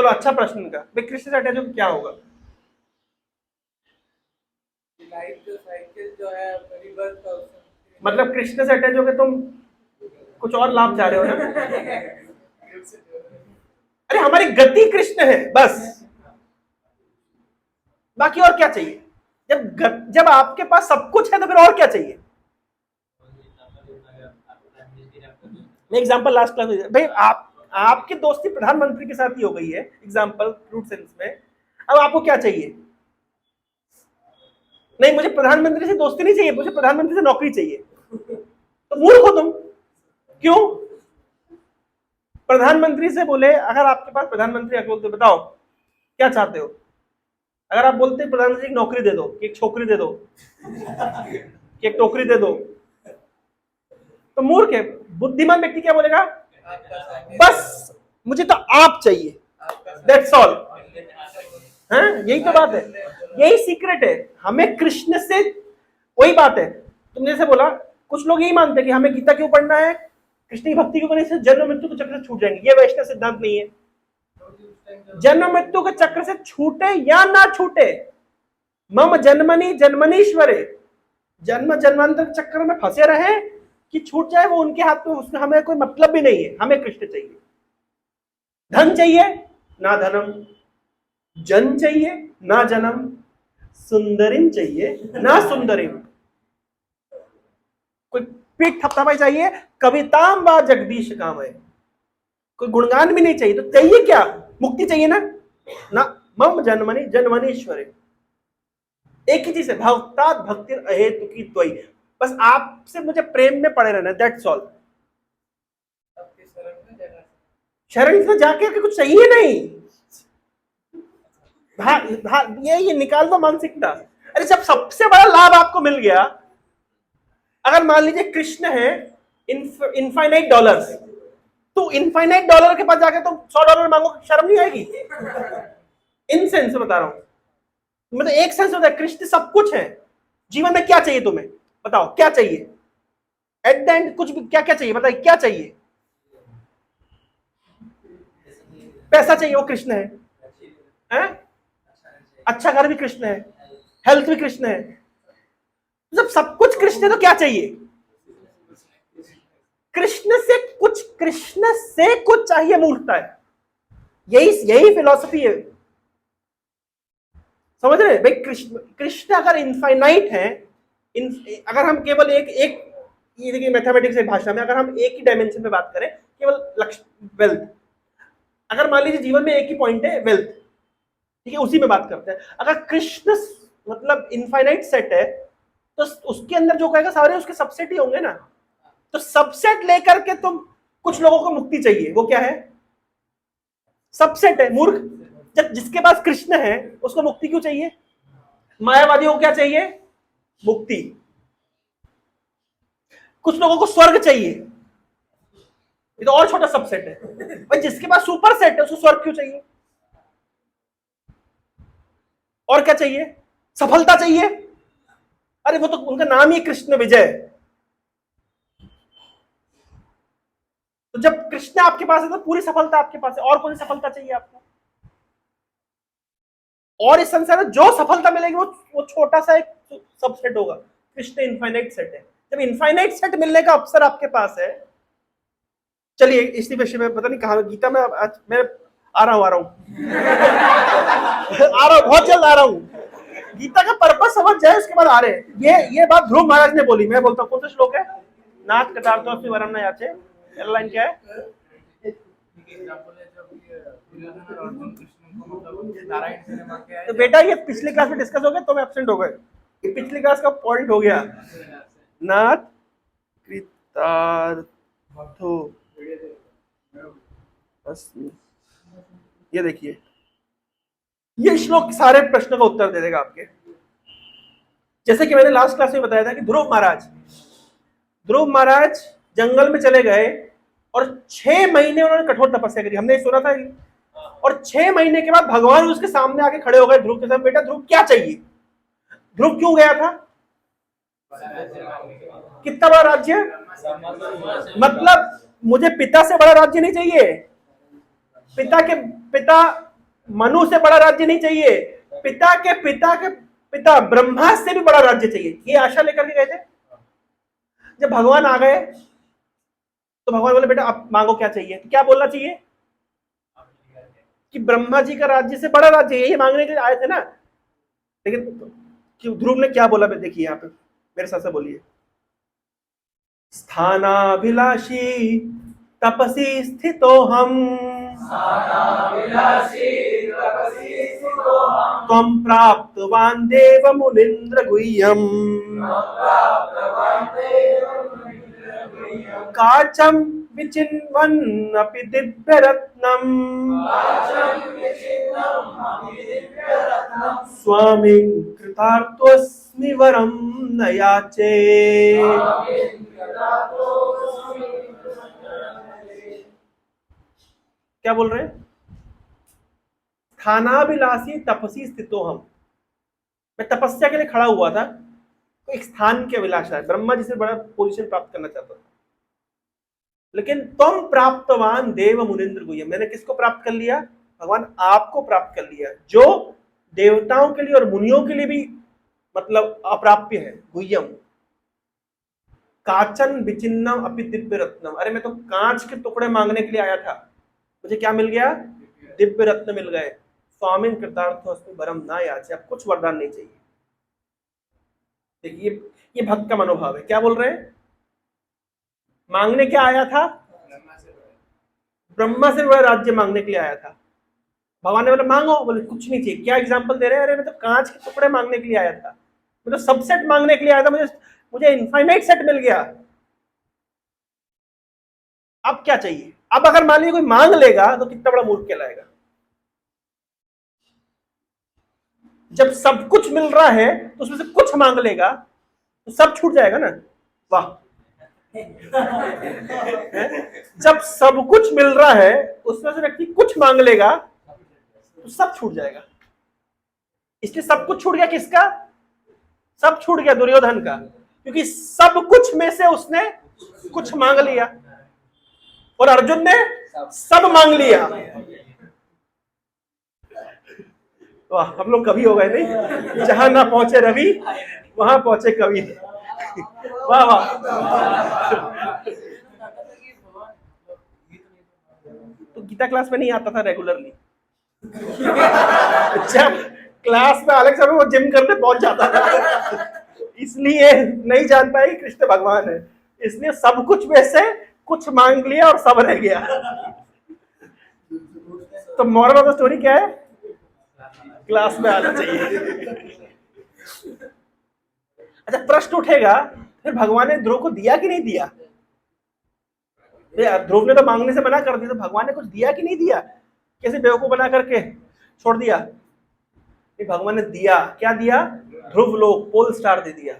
चलो अच्छा प्रश्न का, भाई कृष्ण से अटैच होकर क्या होगा? लाइफ जो साइकिल जो है रिबर्थ का मतलब कृष्ण से अटैच होकर तुम कुछ और लाभ चाह रहे हो ना? अरे हमारी गति कृष्ण है बस, बाकी और क्या चाहिए? जब आपके पास सब कुछ है तो फिर और क्या चाहिए? मैं एग्जांपल लास्ट क्लास में, भाई आपकी दोस्ती प्रधानमंत्री के साथ ही हो गई है, एग्जांपल फ्रूट सेंस में, अब आपको क्या चाहिए? नहीं, मुझे प्रधानमंत्री से दोस्ती नहीं चाहिए, मुझे प्रधानमंत्री से नौकरी चाहिए। तो मूर्ख हो तुम। क्यों? प्रधानमंत्री से बोले, अगर आपके पास प्रधानमंत्री आके बोलते बताओ क्या चाहते हो, अगर आप बोलते प्रधानमंत्री की नौकरी दे दो, कि एक छोकरी दे दो, कि एक टोकरी दे दो, तो मूर्ख है। बुद्धिमान व्यक्ति क्या बोलेगा? बस मुझे तो आप चाहिए, दैट्स ऑल। हैं, यही तो बात है, यही सीक्रेट है। हमें कृष्ण से, वही बात है, तुमने जैसे बोला, कुछ लोग यही मानते हैं कि हमें गीता क्यों पढ़ना है, कृष्ण की भक्ति क्यों करने से जन्म मृत्यु के चक्र से छूट जाएंगे। ये वैष्णव सिद्धांत नहीं है। जन्म मृत्यु के चक्र से छूटे या ना छूटे, मम जन्मनि जन्मनीश्वरे, जन्म जन्मांतर चक्र में फंसे रहे कि छूट जाए, वो उनके हाथ में, उसमें हमें कोई मतलब भी नहीं है। हमें कृष्ण चाहिए। धन चाहिए ना धनम, जन चाहिए ना जन्म, सुंदरिम चाहिए ना सुंदरिम, कोई पीठ थपथपाई चाहिए, कविताम बा जगदीश काम है, कोई गुणगान भी नहीं चाहिए। तो चाहिए क्या? मुक्ति चाहिए ना। ना मम जन्मनि जन्मनीश्वरे, एक ही चीज है, भक्तात् भक्तिर अहेतु की त्वयि, बस आपसे मुझे प्रेम में पड़े रहना, दैट्स ऑल। शरण से जाके कुछ चाहिए नहीं। ये निकाल दो मानसिकता। अरे जब सबसे बड़ा लाभ आपको मिल गया, अगर मान लीजिए कृष्ण है इनफाइनाइट डॉलर्स, तो इनफाइनाइट डॉलर के पास जाके तुम $100 मांगो, शर्म नहीं आएगी? इन सेंस बता रहा हूं, मतलब एक सेंस होता है कृष्ण सब कुछ है। जीवन में क्या चाहिए तुम्हें, बताओ क्या चाहिए? एट द एंड कुछ भी, क्या क्या चाहिए बताइए, क्या चाहिए? पैसा चाहिए, वो कृष्ण है? अच्छा घर भी कृष्ण है, हेल्थ भी कृष्ण है, जब सब कुछ कृष्ण है तो क्या चाहिए? कृष्ण से कुछ चाहिए, मूर्खता है। यही फिलॉसफी है, समझ रहे भाई? कृष्ण अगर इनफाइनाइट है, अगर हम केवल एक ये देखिए मैथमेटिक्स की भाषा में, अगर हम एक ही डायमेंशन में बात करें, केवल लक्ष्य वेल्थ, अगर मान लीजिए जीवन में एक ही पॉइंट है वेल्थ, ठीक है, उसी में बात करते हैं। अगर कृष्ण मतलब इनफाइनाइट सेट है, तो उसके अंदर जो कहेगा सारे उसके सबसेट ही होंगे ना। तो सबसेट लेकर के तुम, कुछ लोगों को मुक्ति चाहिए, वो क्या है? सबसेट है, मूर्ख। जब जिसके पास कृष्ण है उसको मुक्ति क्यों चाहिए? मायावादियों को क्या चाहिए? मुक्ति। कुछ लोगों को स्वर्ग चाहिए, ये तो और छोटा सबसेट है। भाई जिसके पास सुपर सेट है उसको स्वर्ग क्यों चाहिए? और क्या चाहिए? सफलता चाहिए, अरे वो तो उनका नाम ही कृष्ण विजय। तो जब कृष्ण आपके पास है तो पूरी सफलता आपके पास है, और कौन सी सफलता चाहिए आपको? और इस संसार में जो सफलता मिलेगी वो छोटा सा एक सबसेट होगा। कृष्ण इनफाइनाइट सेट है। जब इनफाइनाइट सेट मिलने का अवसर आपके पास है, चलिए इसी विषय में, पता नहीं कहा गीता में, आज मैं आ रहा हूं आ रहा हूं बहुत जल्द आ रहा हूं। गीता का पर्पस समझ जाए उसके बाद आ रहे हैं। ये बात ध्रुव महाराज ने बोली, मैं बोलता हूँ, कौन सा श्लोक है? नाथ कटार्थोऽस्मि वरम न याचे, लाइन क्या है? तो बेटा ये पिछले क्लास में डिस्कस हो गया, तो मैं एब्सेंट हो गए, ये पिछली क्लास का पॉइंट हो गया। नाथ कृतार्थो अस्मि, ये देखिए, ये श्लोक सारे प्रश्नों का उत्तर दे देगा आपके। जैसे कि मैंने लास्ट क्लास में बताया था कि ध्रुव महाराज जंगल में चले गए और 6 महीने उन्होंने कठोर तपस्या करी, हमने सुना था। और 6 महीने के बाद भगवान उसके सामने आके खड़े हो गए ध्रुव के साथ, बेटा ध्रुव क्या चाहिए? ध्रुव क्यों गया था? कितना बड़ा राज्य? मतलब मुझे पिता से बड़ा राज्य नहीं चाहिए। पिता मनु से बड़ा राज्य नहीं चाहिए, पिता के पिता के पिता ब्रह्मा से भी बड़ा राज्य चाहिए, ये आशा लेकर के गए थे। जब भगवान आ गए तो भगवान बोले बेटा अब मांगो क्या चाहिए, तो क्या बोलना चाहिए कि ब्रह्मा जी का राज्य से बड़ा राज्य, यही मांगने के लिए आए थे ना। लेकिन ध्रुव ने क्या बोला, देखिए यहाँ पे मेरे साथ से बोलिए। स्थानाभिलाषी तपसी स्थितो हम, त्वं प्राप्तवान् देव मुनीन्द्र गुह्यम्, काचम विचिन्वन् अपि दिव्यरत्नम्, स्वामिं कृतार्थोऽस्मि वरं न याचे। क्या बोल रहे हैं? स्थानाभिलाषी तपसी स्थितो हम, मैं तपस्या के लिए खड़ा हुआ था, तो एक स्थान की अभिलाषा है, ब्रह्मा जी से बड़ा पोजीशन प्राप्त करना चाहता था। लेकिन तुम प्राप्तवान देव मुनिंद्र गुह्यम, मैंने किसको प्राप्त कर लिया? भगवान आपको प्राप्त कर लिया, जो देवताओं के लिए और मुनियों के लिए भी मतलब अप्राप्य है, गुह्यम। काचन विचिन्नम अपि दिव्य रत्नम, अरे मैं तो कांच के टुकड़े मांगने के लिए आया था, मुझे क्या मिल गया? दिव्य रत्न मिल गए। स्वामिन कृतार्थोऽस्मि वरम न याचे, अब कुछ वरदान नहीं चाहिए। देखिए ये भक्त का मनोभाव है। क्या बोल रहे हैं? मांगने क्या आया था? ब्रह्मा से बड़ा राज्य मांगने के लिए आया था। भगवान ने बोला मांगो, बोले कुछ नहीं चाहिए। क्या एग्जाम्पल दे रहे हैं? अरे मैं तो कांच के टुकड़े मांगने के लिए आया था, मैं तो सबसेट मांगने के लिए आया था, मुझे इनफाइनाइट सेट मिल गया, अब क्या चाहिए? अब अगर मान लीजिए कोई मांग लेगा तो कितना बड़ा मूर्ख कहलाएगा। जब सब कुछ मिल रहा है तो उसमें से कुछ मांग लेगा तो सब छूट जाएगा ना। वाह, जब सब कुछ मिल रहा है उसमें से व्यक्ति कुछ मांग लेगा तो सब छूट जाएगा। इसलिए सब कुछ छूट गया किसका? सब छूट गया दुर्योधन का, क्योंकि सब कुछ में से उसने कुछ मांग लिया और अर्जुन ने सब मांग लिया। वाह, हम लोग कवि हो गए नहीं? जहां ना पहुंचे रवि वहां पहुंचे कवि। वाह वाह। तो गीता क्लास में नहीं आता था रेगुलरली, जब क्लास में अलग समय वो जिम करने पहुंच जाता था, इसलिए नहीं जान पाई कृष्ण भगवान है, इसलिए सब कुछ में से कुछ मांग लिया और सब रह गया। तो मॉरल ऑफ द स्टोरी क्या है? क्लास में आना चाहिए। अच्छा, प्रश्न उठेगा फिर भगवान ने ध्रुव को दिया कि नहीं दिया? ध्रुव ने तो मांगने से मना कर दिया, तो भगवान ने कुछ दिया कि नहीं दिया? कैसे बेवकूफ बना करके छोड़ दिया? नहीं, भगवान ने दिया। क्या दिया? ध्रुव लोक, पोल स्टार दे दिया,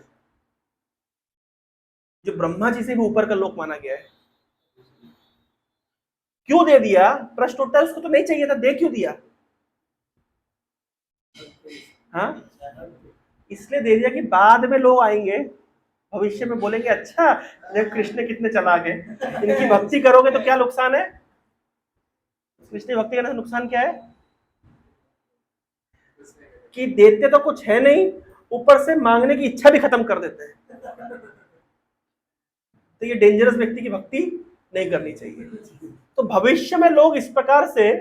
जो ब्रह्मा जी से भी ऊपर का लोक माना गया है। क्यों दे दिया? प्रश्न उठता है, उसको तो नहीं चाहिए था, दे क्यों दिया? हाँ, इसलिए दे दिया कि बाद में लोग आएंगे भविष्य में बोलेंगे अच्छा जब कृष्ण कितने चालाक हैं, इनकी भक्ति करोगे तो क्या नुकसान है? कृष्ण भक्ति करने से नुकसान क्या है? कि देते तो कुछ है नहीं, ऊपर से मांगने की इच्छा भी खत्म कर देते हैं। तो ये डेंजरस व्यक्ति की भक्ति नहीं करनी चाहिए। तो भविष्य में लोग इस प्रकार से,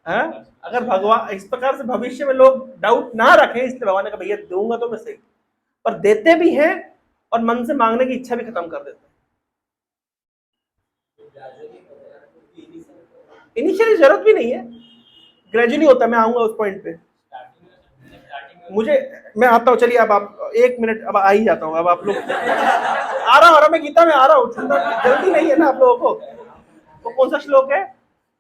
अगर भगवान इस प्रकार से भविष्य में लोग डाउट ना रखें, इसलिए भगवान ने कहा भैया दूंगा तो मैं सही, पर देते भी हैं और मन से मांगने की इच्छा भी खत्म कर देते हैं। इनिशियली जरूरत भी नहीं है, ग्रेजुअली होता है। मैं आऊंगा उस पॉइंट पे, मैं आता हूँ। चलिए अब आप 1 मिनट, अब आ ही जाता हूँ। अब आप लोग आ रहा हूँ, मैं गीता में आ रहा हूँ, जल्दी नहीं है ना आप लोगों को। वो कौन सा श्लोक है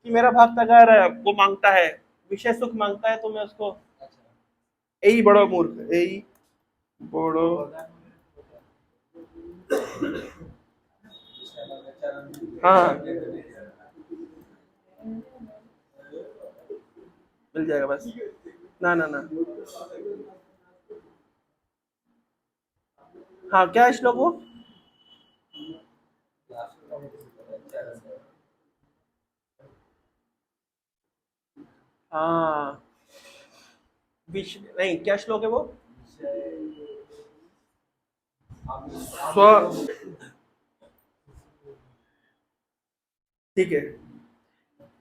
कि मेरा भक्त अगर वो मांगता है, विषय सुख मांगता है, तो मैं उसको, यही बड़ो मूर्ख, यही बड़ो, हाँ मिल जाएगा बस। ना ना ना, हाँ क्या है श्लोक वो? हाँ, विश्व नहीं, क्या श्लोक है वो? स्व, ठीक है।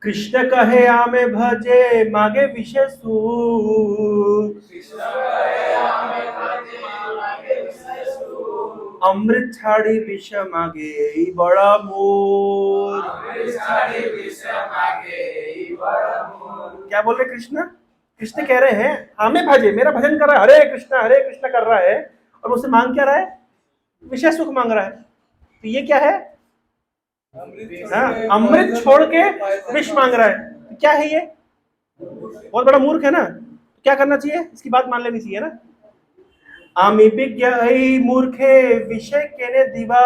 कृष्ण कहे आमे भजे मागे विषय सुख, अमृत छाड़ी विष मागे यही बड़ा मोर। क्या बोल रहे कृष्ण? कृष्ण कह रहे हैं आमे भजे, मेरा भजन कर रहा है, हरे कृष्ण कर रहा है, और मुझसे मांग क्या रहा है? विषय सुख मांग रहा है। तो ये क्या है? हाँ, अमृत छोड़ के विष मांग रहा है। तो क्या है ये? बहुत बड़ा मूर्ख है ना। क्या करना चाहिए? इसकी बात मान लेनी चाहिए ना। आमी विज्ञ मूर्खे विषय केने दिवा,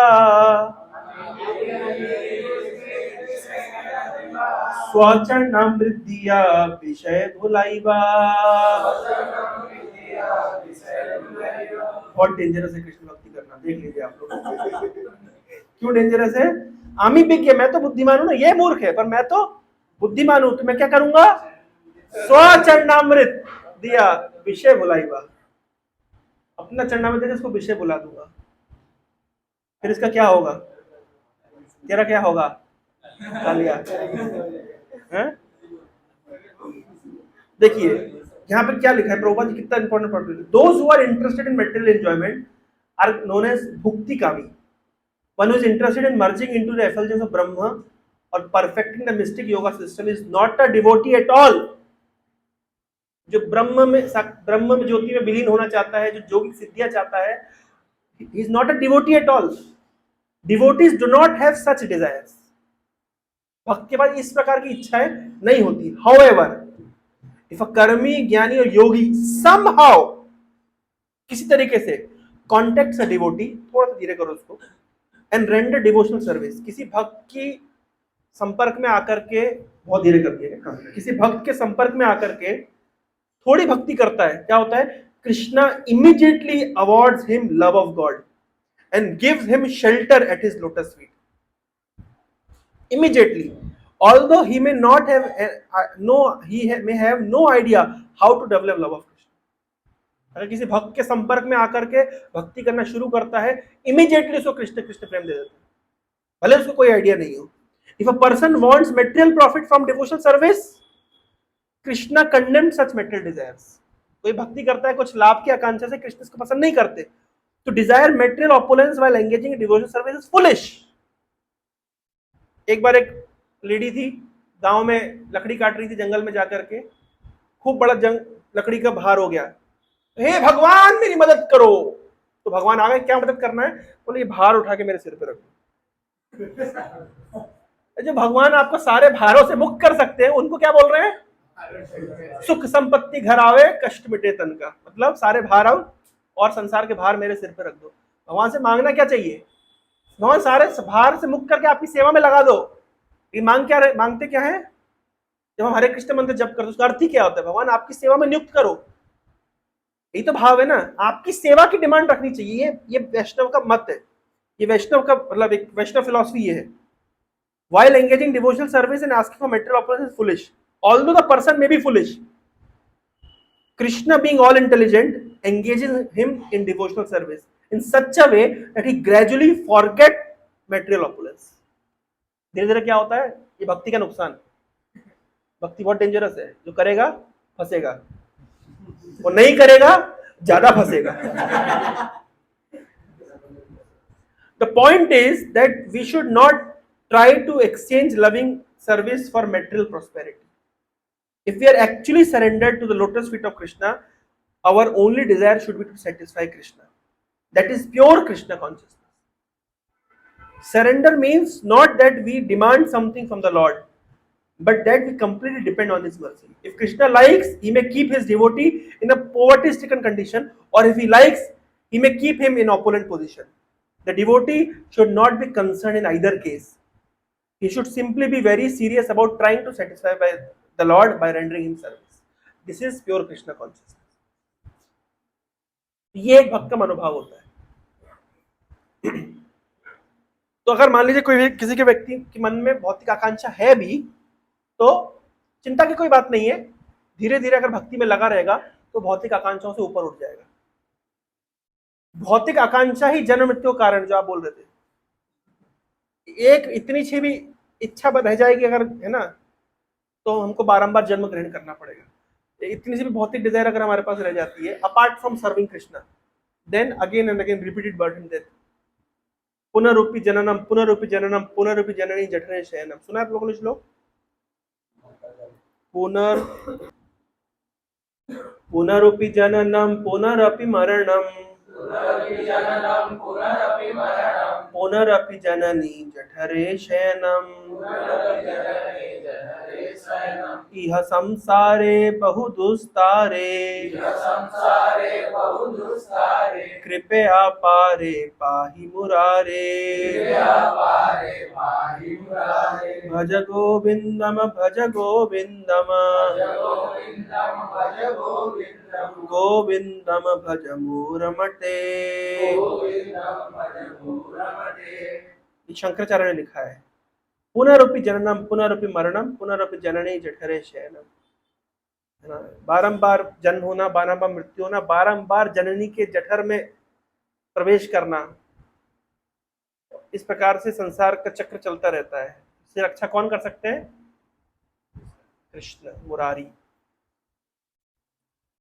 स्वचरणामृत दिया विषय भुलाइबा। बहुत डेंजरस है कृष्ण भक्ति करना, देख लीजिए आप लोग। क्यों डेंजरस है? आमी विज्ञ, मैं तो बुद्धिमान हूं ना, ये मूर्ख है, पर मैं तो बुद्धिमान हूं, तो मैं क्या करूंगा? स्वचरणामृत दिया विषय भुलाइबा, अपना चरणामृत देकर इसको विषय भुला दूंगा। फिर इसका क्या होगा? तेरा क्या होगा? कालिया। हैं? देखिए यहाँ पे क्या लिखा है, प्रभुपाद जी कितना इंपॉर्टेंट पॉइंट है। Those who are interested in material enjoyment are known as भुक्ति कामी। One who is interested in merging into the effulgence of Brahman और perfecting the mystic yoga system is not a devotee at all. जो ब्रह्म में ज्योति में विलीन होना चाहता है, जो योगिक सिद्धियां चाहता है, he is not a devotee at all. Devotees do not have such desires. भक्त के पास इस प्रकार की इच्छाएं नहीं होती। However, if a कर्मी, ज्ञानी और योगी somehow किसी तरीके से contacts a devotee, थोड़ा सा धीरे करो उसको, and render devotional service, किसी भक्त की संपर्क में आकर के, बहुत धीरे कर दिया, किसी भक्त के संपर्क में आकर के थोड़ी भक्ति करता है, क्या होता है? Krishna immediately awards him love of God and gives him shelter at his lotus feet. Immediately, although he may not have may have no idea how to develop love of Krishna. अगर किसी भक्त के संपर्क में आकर के भक्ति करना शुरू करता है, इमीडिएटली उसको कृष्ण कृष्ण प्रेम दे देता है, भले उसको कोई आइडिया नहीं हो। If a person wants material profit from devotional service, Krishna condemns such material desires. कोई भक्ति करता है कुछ लाभ की आकांक्षा से, कृष्ण इसको पसंद नहीं करते। तो desire material opulence while engaging in devotional service is foolish. एक बार एक लेडी थी, गांव में लकड़ी काट रही थी जंगल में जाकर के, खूब बड़ा लकड़ी का भार हो गया। हे भगवान मेरी मदद करो। तो भगवान आ गए, क्या मदद करना है? बोले ये भार उठा के मेरे सिर पे रखो। जो भगवान आपको सारे भारों से मुक्त कर सकते हैं, उनको क्या बोल रहे हैं? सुख संपत्ति घर आवे कष्ट मिटे तन का, मतलब सारे भार आओ और संसार के भार मेरे सिर पे रख दो। भगवान से मांगना क्या चाहिए? भगवान सारे भार से मुक्त करके आपकी सेवा में लगा दो। ये मांगते क्या है? जब हम हरे कृष्ण मंत्र जप करते उसका अर्थ ही क्या होता है? भगवान आपकी सेवा में नियुक्त करो, यही तो भाव है ना। आपकी सेवा की डिमांड रखनी चाहिए। ये वैष्णव का मत है, ये वैष्णव का मतलब एक वैष्णव फिलॉसफी ये है। While engaging devotional service and asking for material opulence is foolish, although the person may be foolish. Krishna, being all intelligent, engages him in devotional service in such a way that he gradually forget material opulence. धीरे धीरे क्या होता है? ये भक्ति का नुकसान। भक्ति बहुत डेंजरस है, जो करेगा फंसेगा, वो नहीं करेगा ज्यादा फंसेगा। The point is that we should not try to exchange loving service for material prosperity. If we are actually surrendered to the lotus feet of Krishna, our only desire should be to satisfy Krishna. That is pure Krishna consciousness. Surrender means not that we demand something from the Lord, but that we completely depend on His mercy. If Krishna likes, He may keep His devotee in a poverty-stricken condition, or if He likes, He may keep him in opulent position. The devotee should not be concerned in either case. He should simply be very serious about trying to satisfy by the Lord by rendering him service. This is pure Krishna consciousness. ये एक भक्त का मनोभाव होता है। तो अगर मान लीजिए कोई किसी के व्यक्ति के मन में भौतिक आकांक्षा है भी, तो चिंता की कोई बात नहीं है। धीरे धीरे अगर भक्ति में लगा रहेगा तो भौतिक आकांक्षाओं से ऊपर उठ जाएगा। भौतिक आकांक्षा ही जन्म मृत्यु का कारण, जो आप बोल रहे थे, एक इतनी सी भी इच्छा रह जाएगी अगर, है ना, तो हमको बारंबार जन्म ग्रहण करना पड़ेगा। इतनी सी भी भौतिक डिजायर अगर हमारे पास रह जाती है, apart from serving Krishna, then again and again repeated birth and death, पुनरूपी जननम पुनरूपी जननम पुनरूपी जननी जठरे शयनम। सुना है आप लोगों ने श्लोक? पुनरूपी जननम पुनरपि मरणम पुनरपि जननी जठरे शयनम इह संसारे बहुदुस्तारे कृपया पारे पाहि मुरारे भज गोविंदम गोविंदम भज मूरमते। शंकराचार्य ने लिखा है, पुनरुपि जननम पुनरुपि मरणम पुनरुपि जननी जठरे शयनम, है ना, बारंबार जन्म होना, बारंबार मृत्यु होना, बारंबार जननी के जठर में प्रवेश करना, इस प्रकार से संसार का चक्र चलता रहता है। इससे रक्षा कौन कर सकते हैं? कृष्ण मुरारी।